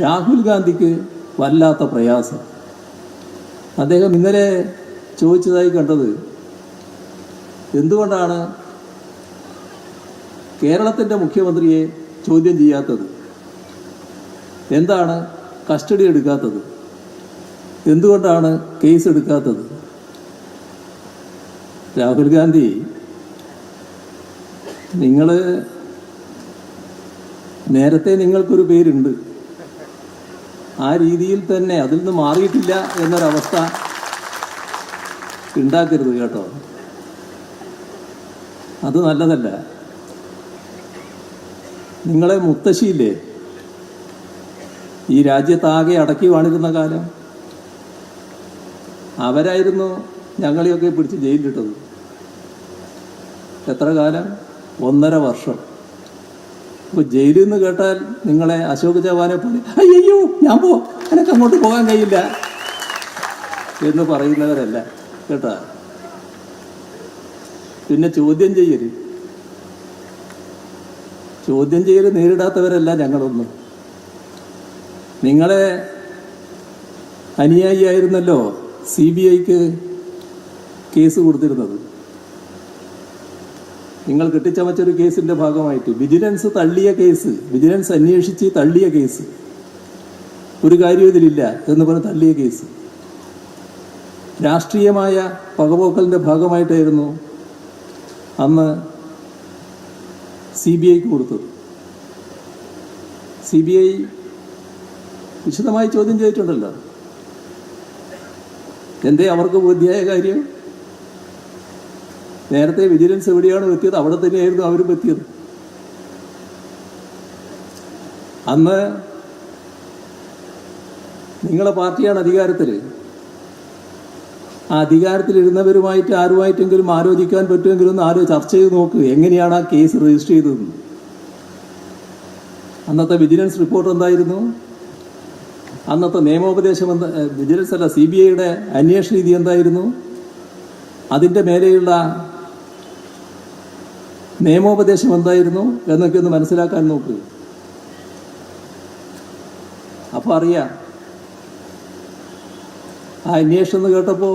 രാഹുൽ ഗാന്ധിക്ക് വല്ലാത്ത പ്രയാസം. അദ്ദേഹം ഇന്നലെ ചോദിച്ചതായി കണ്ടത്, എന്തുകൊണ്ടാണ് കേരളത്തിൻ്റെ മുഖ്യമന്ത്രിയെ ചോദ്യം ചെയ്യാത്തത്, എന്താണ് കസ്റ്റഡി എടുക്കാത്തത്, എന്തുകൊണ്ടാണ് കേസ് എടുക്കാത്തത്? രാഹുൽ ഗാന്ധി, നേരത്തെ നിങ്ങൾക്കൊരു പേരുണ്ട്, ആ രീതിയിൽ തന്നെ അതിൽ നിന്ന് മാറിയിട്ടില്ല എന്നൊരവസ്ഥ ഉണ്ടാക്കരുത് കേട്ടോ. അത് നല്ലതല്ല. നിങ്ങളെ മുത്തശ്ശിയില്ലേ ഈ രാജ്യത്താകെ അടക്കി വാണിരുന്ന കാലം, അവരായിരുന്നു ഞങ്ങളെയൊക്കെ പിടിച്ച് ജയിലിലിട്ടത്. എത്ര കാലം? 1.5 വർഷം. ഇപ്പോൾ ജയിലിൽ നിന്ന് കേട്ടാൽ നിങ്ങളെ അശോക് ചവാനെ പോലെ അയ്യോ ഞാൻ എനിക്ക് അങ്ങോട്ട് പോകാൻ കഴിയില്ല എന്ന് പറയുന്നവരല്ല കേട്ടാ. പിന്നെ ചോദ്യം ചെയ്യൽ നേരിടാത്തവരല്ല ഞങ്ങളൊന്നും. നിങ്ങളെ അനുയായിയായിരുന്നല്ലോ CBIക്ക് കേസ് കൊടുത്തിരുന്നത്. നിങ്ങൾ കെട്ടിച്ചമച്ചൊരു കേസിൻ്റെ ഭാഗമായിട്ട് വിജിലൻസ് തള്ളിയ കേസ്, വിജിലൻസ് അന്വേഷിച്ച് തള്ളിയ കേസ്, ഒരു കാര്യവും ഇതിലില്ല എന്ന് പറഞ്ഞ് തള്ളിയ കേസ്, രാഷ്ട്രീയമായ പകപോക്കലിൻ്റെ ഭാഗമായിട്ടായിരുന്നു അന്ന് CBIക്ക് കൊടുത്തത്. CBI വിശദമായി ചോദ്യം ചെയ്തിട്ടുണ്ടല്ലോ. എന്തേ അവർക്ക് ബുദ്ധിയായ കാര്യം? നേരത്തെ വിജിലൻസ് എവിടെയാണ് എത്തിയത് അവിടെ തന്നെയായിരുന്നു അവരും എത്തിയത്. അന്ന് നിങ്ങളെ പാർട്ടിയാണ് അധികാരത്തിൽ. ആ അധികാരത്തിലിരുന്നവരുമായിട്ട് ആരുമായിട്ടെങ്കിലും ആലോചിക്കാൻ പറ്റുമെങ്കിലും ഒന്ന് ചർച്ച ചെയ്ത് നോക്ക്, എങ്ങനെയാണ് ആ കേസ് രജിസ്റ്റർ ചെയ്തതെന്ന്. അന്നത്തെ വിജിലൻസ് റിപ്പോർട്ട് എന്തായിരുന്നു? അന്നത്തെ നിയമോപദേശം വിജിലൻസ് അല്ല CBIയുടെ അന്വേഷണ രീതി എന്തായിരുന്നു? അതിൻ്റെ മേലെയുള്ള നിയമോപദേശം എന്തായിരുന്നു എന്നൊക്കെ ഒന്ന് മനസ്സിലാക്കാൻ നോക്ക്. അപ്പോൾ അറിയാം. ആ അന്വേഷണം എന്ന് കേട്ടപ്പോൾ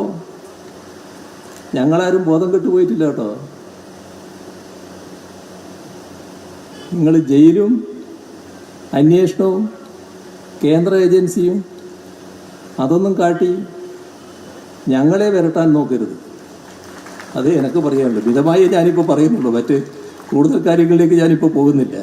ഞങ്ങളാരും ബോധം കെട്ടുപോയിട്ടില്ല കേട്ടോ. നിങ്ങൾ ജയിലും അന്വേഷണവും കേന്ദ്ര ഏജൻസിയും അതൊന്നും കാട്ടി ഞങ്ങളെ വരട്ടാൻ നോക്കരുത്. അതേ എനിക്ക് പറയാനുള്ളൂ. മിതമായി ഞാനിപ്പോൾ പറയുന്നുള്ളൂ, മറ്റ് കൂടുതൽ കാര്യങ്ങളിലേക്ക് ഞാനിപ്പോൾ പോകുന്നില്ല.